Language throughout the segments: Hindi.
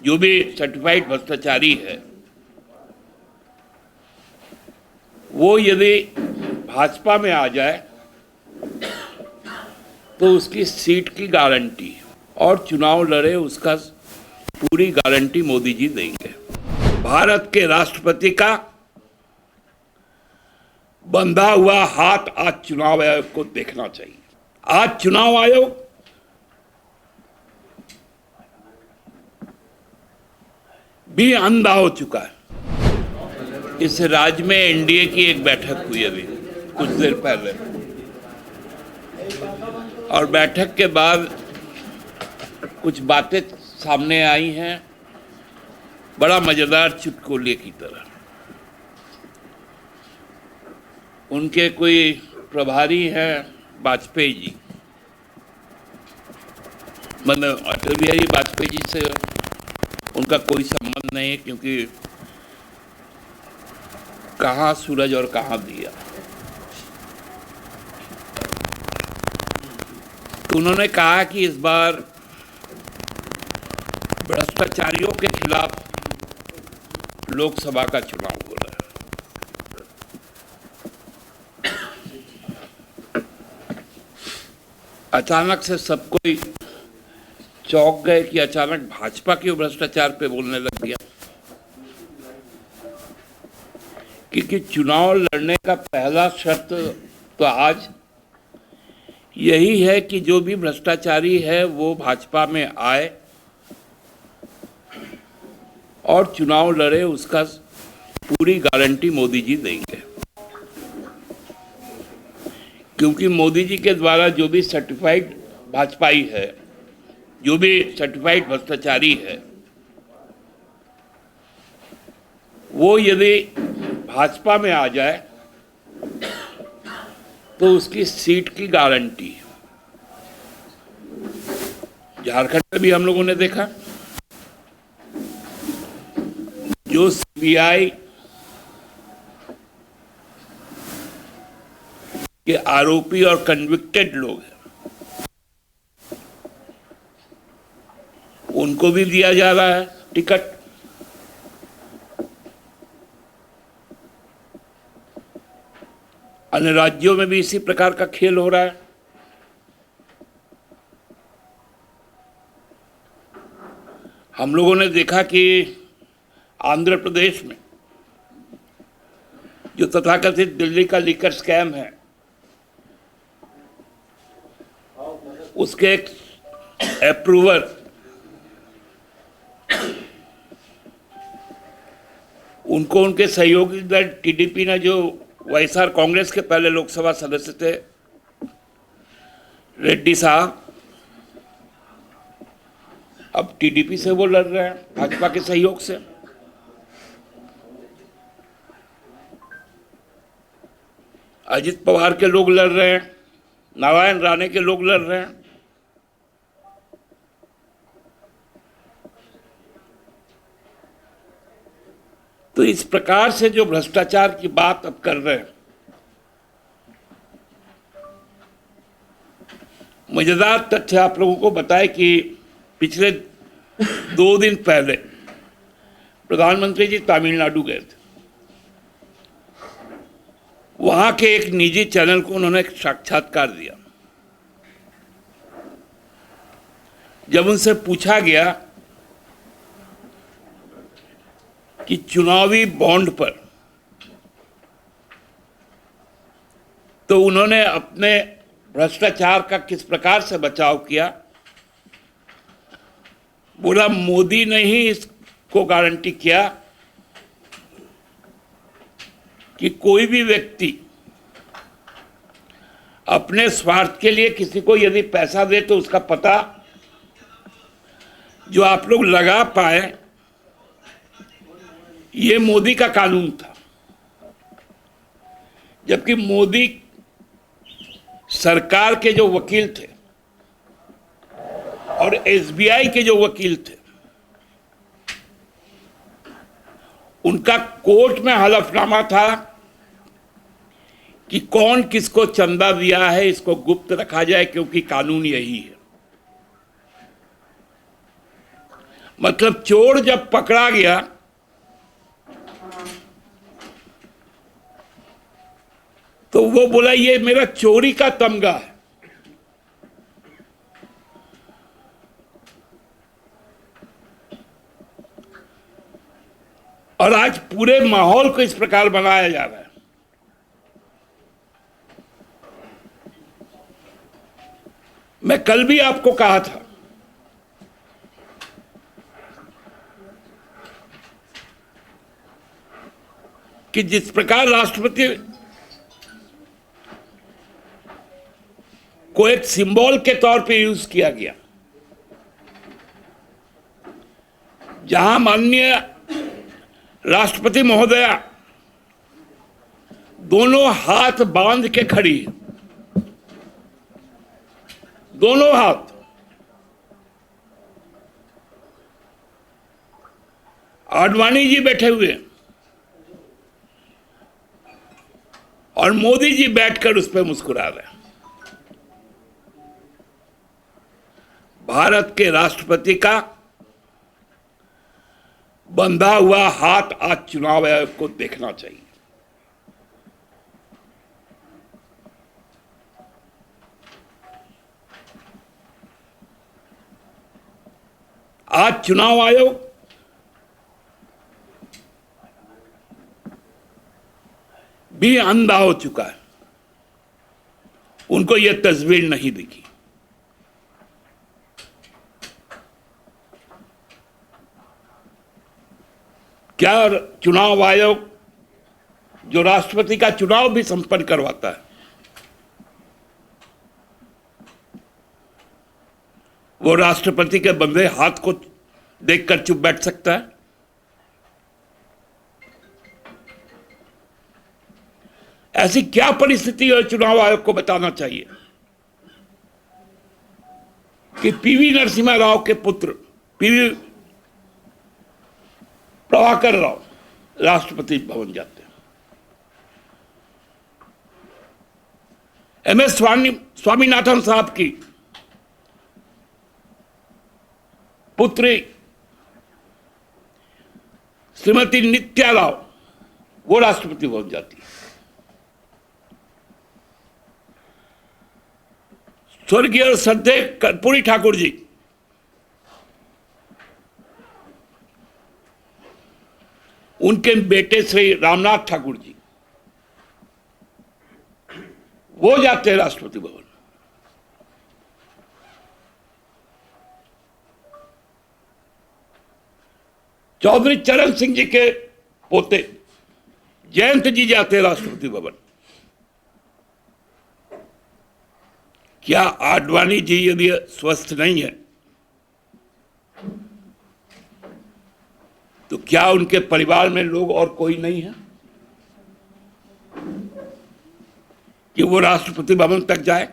जो भी सर्टिफाइड भ्रष्टाचारी है वो यदि भाजपा में आ जाए तो उसकी सीट की गारंटी और चुनाव लड़े उसका पूरी गारंटी मोदी जी देंगे। भारत के राष्ट्रपति का बंधा हुआ हाथ आज चुनाव आयोग को देखना चाहिए। आज चुनाव आयोग भी अंधा हो चुका है। इस राज्य में एनडीए की एक बैठक हुई अभी कुछ देर पहले, और बैठक के बाद कुछ बातें सामने आई हैं बड़ा मजेदार चुटकुले की तरह। उनके कोई प्रभारी हैं वाजपेयी जी, मतलब अटल बिहारी वाजपेयी जी से उनका कोई संबंध नहीं है, क्योंकि कहाँ सूरज और कहाँ दिया। तो उन्होंने कहा कि इस बार भ्रष्टाचारियों के खिलाफ लोकसभा का चुनाव हो रहा है। अचानक से सब कोई चौंक गए कि अचानक भाजपा क्यों भ्रष्टाचार पे बोलने लग गया, क्योंकि चुनाव लड़ने का पहला शर्त तो आज यही है कि जो भी भ्रष्टाचारी है वो भाजपा में आए और चुनाव लड़े, उसका पूरी गारंटी मोदी जी देंगे। क्योंकि मोदी जी के द्वारा जो भी सर्टिफाइड भाजपाई है, जो भी सर्टिफाइड भ्रष्टाचारी है, वो यदि भाजपा में आ जाए तो उसकी सीट की गारंटी। झारखंड में भी हम लोगों ने देखा जो सीबीआई के आरोपी और कन्विक्टेड लोग हैं उनको भी दिया जा रहा है टिकट। अन्य राज्यों में भी इसी प्रकार का खेल हो रहा है। हम लोगों ने देखा कि आंध्र प्रदेश में जो तथाकथित दिल्ली का लीकर स्कैम है, उसके एक अप्रूवर उनको उनके सहयोगी दल टीडीपी ने, जो वाईएसआर कांग्रेस के पहले लोकसभा सदस्य थे रेड्डी साहब, अब टीडीपी से वो लड़ रहे हैं भाजपा के सहयोग से। अजित पवार के लोग लड़ रहे हैं, नारायण राणे के लोग लड़ रहे हैं। तो इस प्रकार से जो भ्रष्टाचार की बात अब कर रहे हैं, मजेदार तथ्य आप लोगों को बताए कि पिछले 2 दिन पहले प्रधानमंत्री जी तमिलनाडु गए थे। वहां के एक निजी चैनल को उन्होंने एक साक्षात्कार दिया। जब उनसे पूछा गया कि चुनावी बॉन्ड पर, तो उन्होंने अपने भ्रष्टाचार का किस प्रकार से बचाव किया। बोला मोदी ने ही इसको गारंटी किया कि कोई भी व्यक्ति अपने स्वार्थ के लिए किसी को यदि पैसा दे तो उसका पता जो आप लोग लगा पाए, ये मोदी का कानून था। जबकि मोदी सरकार के जो वकील थे और एसबीआई के जो वकील थे, उनका कोर्ट में हलफनामा था कि कौन किसको चंदा दिया है इसको गुप्त रखा जाए, क्योंकि कानून यही है। मतलब चोर जब पकड़ा गया तो वो बोला ये मेरा चोरी का तमगा है। और आज पूरे माहौल को इस प्रकार बनाया जा रहा है। मैं कल भी आपको कहा था कि जिस प्रकार राष्ट्रपति को एक सिंबल के तौर पे यूज किया गया, जहां माननीय राष्ट्रपति महोदया दोनों हाथ बांध के खड़ी है, दोनों हाथ, आडवाणी जी बैठे हुए हैं और मोदी जी बैठकर उस पर मुस्कुरा रहे हैं। भारत के राष्ट्रपति का बंधा हुआ हाथ आज चुनाव आयोग को देखना चाहिए। आज चुनाव आयोग भी अंधा हो चुका है, उनको यह तस्वीर नहीं दिखी। क्या चुनाव आयोग जो राष्ट्रपति का चुनाव भी संपन्न करवाता है, वो राष्ट्रपति के बंधे हाथ को देखकर चुप बैठ सकता है? ऐसी क्या परिस्थिति है चुनाव आयोग को बताना चाहिए कि पीवी नरसिम्हा राव के पुत्र पीवी प्रभाकर राव राष्ट्रपति भवन जाते हैं। एमएस स्वामीनाथन साहब की पुत्री श्रीमती नित्या राव वो राष्ट्रपति भवन जाती है। स्वर्गीय और श्रद्धेय कर्पूरी ठाकुर जी उनके बेटे श्री रामनाथ ठाकुर जी वो जाते हैं राष्ट्रपति भवन। चौधरी चरण सिंह जी के पोते जयंत जी जाते हैं राष्ट्रपति भवन। क्या आडवाणी जी यदि स्वस्थ नहीं है तो क्या उनके परिवार में लोग और कोई नहीं है कि वो राष्ट्रपति भवन तक जाए?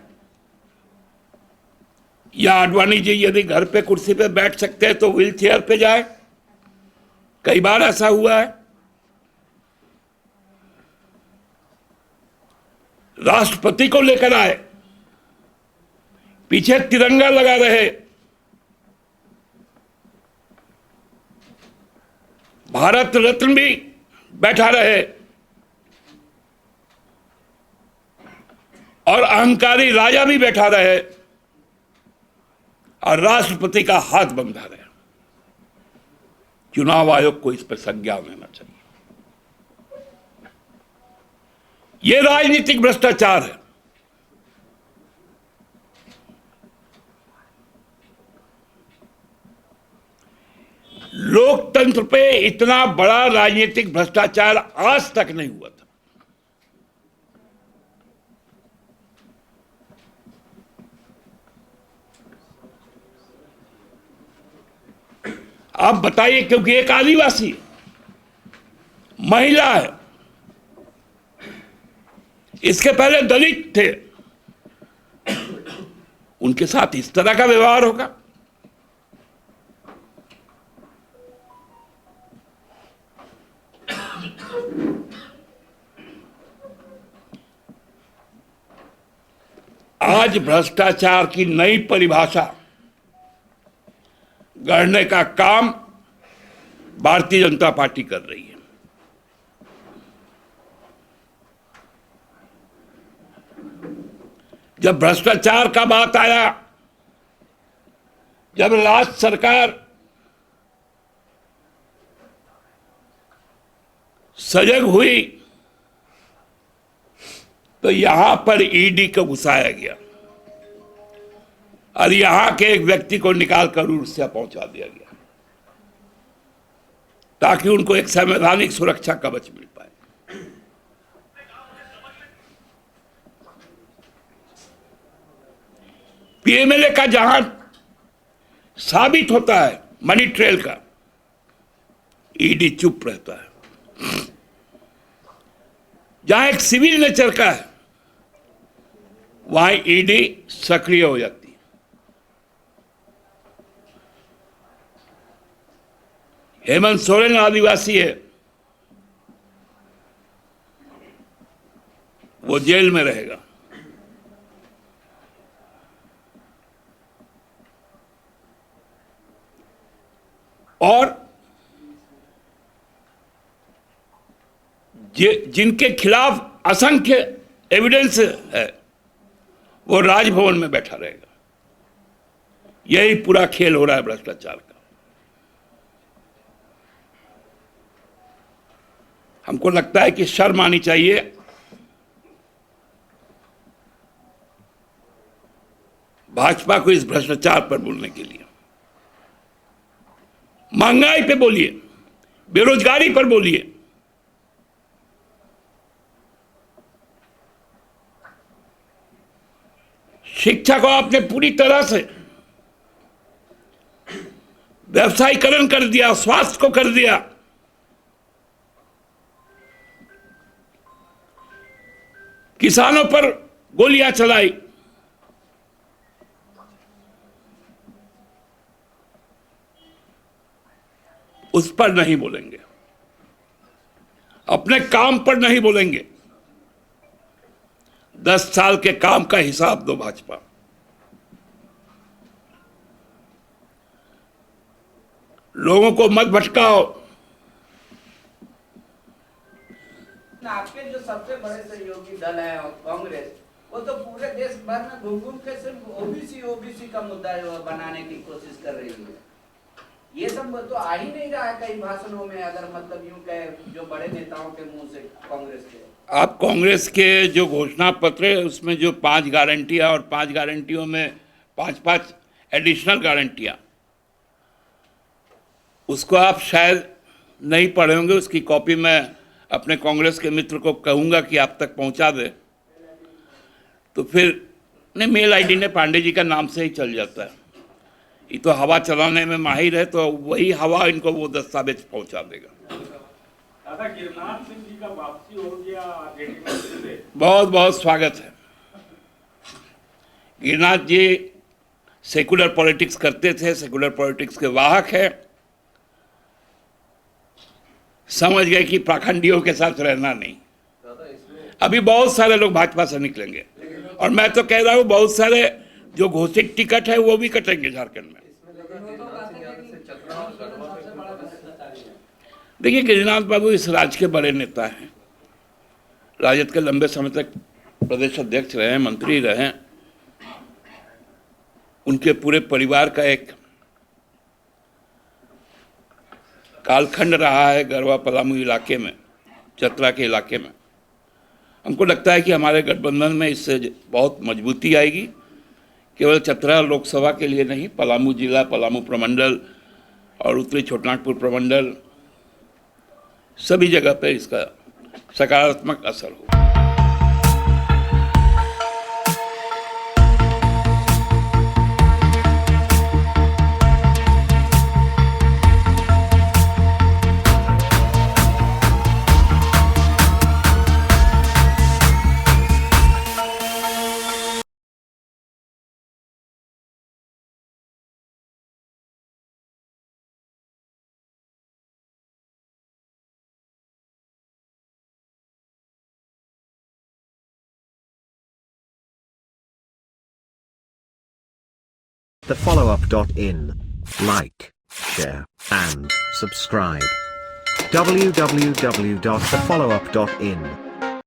या आडवाणी जी यदि घर पे कुर्सी पे बैठ सकते हैं तो व्हील चेयर पे जाए? कई बार ऐसा हुआ है। राष्ट्रपति को लेकर आए, पीछे तिरंगा लगा रहे, भारत रत्न भी बैठा रहे और अहंकारी राजा भी बैठा रहे और राष्ट्रपति का हाथ बंधा रहे। चुनाव आयोग को इस पर संज्ञान लेना चाहिए। यह राजनीतिक भ्रष्टाचार है। लोकतंत्र पे इतना बड़ा राजनीतिक भ्रष्टाचार आज तक नहीं हुआ था। आप बताइए, क्योंकि एक आदिवासी महिला है, इसके पहले दलित थे, उनके साथ इस तरह का व्यवहार होगा? आज भ्रष्टाचार की नई परिभाषा गढ़ने का काम भारतीय जनता पार्टी कर रही है। जब भ्रष्टाचार का बात आया, जब लास्ट सरकार सजग हुई, तो यहां पर ईडी को घुसाया गया और यहां के एक व्यक्ति को निकालकर उड़ीसा पहुंचा दिया गया ताकि उनको एक संवैधानिक सुरक्षा कवच मिल पाए। पीएमएलए का जहां साबित होता है मनी ट्रेल का, ईडी चुप रहता है। जहां एक सिविल नेचर का है, वहां ईडी सक्रिय हो जाती है। हेमंत सोरेन आदिवासी है, वो जेल में रहेगा। और जिनके खिलाफ असंख्य एविडेंस है, वो राजभवन में बैठा रहेगा। यही पूरा खेल हो रहा है भ्रष्टाचार का। हमको लगता है कि शर्म आनी चाहिए भाजपा को इस भ्रष्टाचार पर बोलने के लिए। महंगाई पे बोलिए, बेरोजगारी पर बोलिए, शिक्षा को आपने पूरी तरह से व्यवसायीकरण कर दिया, स्वास्थ्य को कर दिया। किसानों पर गोलियां चलाई। उस पर नहीं बोलेंगे, अपने काम पर नहीं बोलेंगे। 10 साल के काम का हिसाब दो भाजपा। लोगों को मत भटकाओ। आपके जो सबसे बड़े सहयोगी दल है कांग्रेस, वो तो पूरे देश भर में घूम घूम के सिर्फ ओबीसी का मुद्दा बनाने की कोशिश कर रही है। ये सब तो आ ही नहीं रहा है कई भाषणों में, अगर मतलब यूं कहे जो बड़े नेताओं के मुंह से कांग्रेस के। आप कांग्रेस के जो घोषणा पत्र है उसमें जो 5 गारंटियां और 5 गारंटियों में 5-5 एडिशनल गारंटियां, उसको आप शायद नहीं पढ़े होंगे। उसकी कॉपी मैं अपने कांग्रेस के मित्र को कहूंगा कि आप तक पहुंचा दे, तो फिर नहीं, मेल आईडी ने पांडे जी का नाम से ही चल जाता है। ये तो हवा चलाने में माहिर है, तो वही हवा इनको वो दस्तावेज पहुंचा देगा। गिरनार सिंह जी का वापसी हो गया, बहुत बहुत स्वागत है। गिरनार जी सेकुलर पॉलिटिक्स करते थे, सेकुलर पॉलिटिक्स के वाहक है। समझ गए कि पाखंडियों के साथ रहना नहीं। अभी बहुत सारे लोग भाजपा से निकलेंगे, और मैं तो कह रहा हूं बहुत सारे जो घोषित टिकट है वो भी कटेंगे झारखंड में। देखिए, गिरिनाथ बाबू इस राज्य के बड़े नेता हैं। राजद के लंबे समय तक प्रदेश अध्यक्ष रहे, मंत्री रहे। उनके पूरे परिवार का एक कालखंड रहा है गढ़वा पलामू इलाके में, चतरा के इलाके में। हमको लगता है कि हमारे गठबंधन में इससे बहुत मजबूती आएगी। केवल चतरा लोकसभा के लिए नहीं, पलामू जिला, पलामू प्रमंडल और उत्तरी छोटानागपुर प्रमंडल, सभी जगह पर इसका सकारात्मक असर होगा। The follow-up.in. Like. share, and subscribe. www.thefollowup.in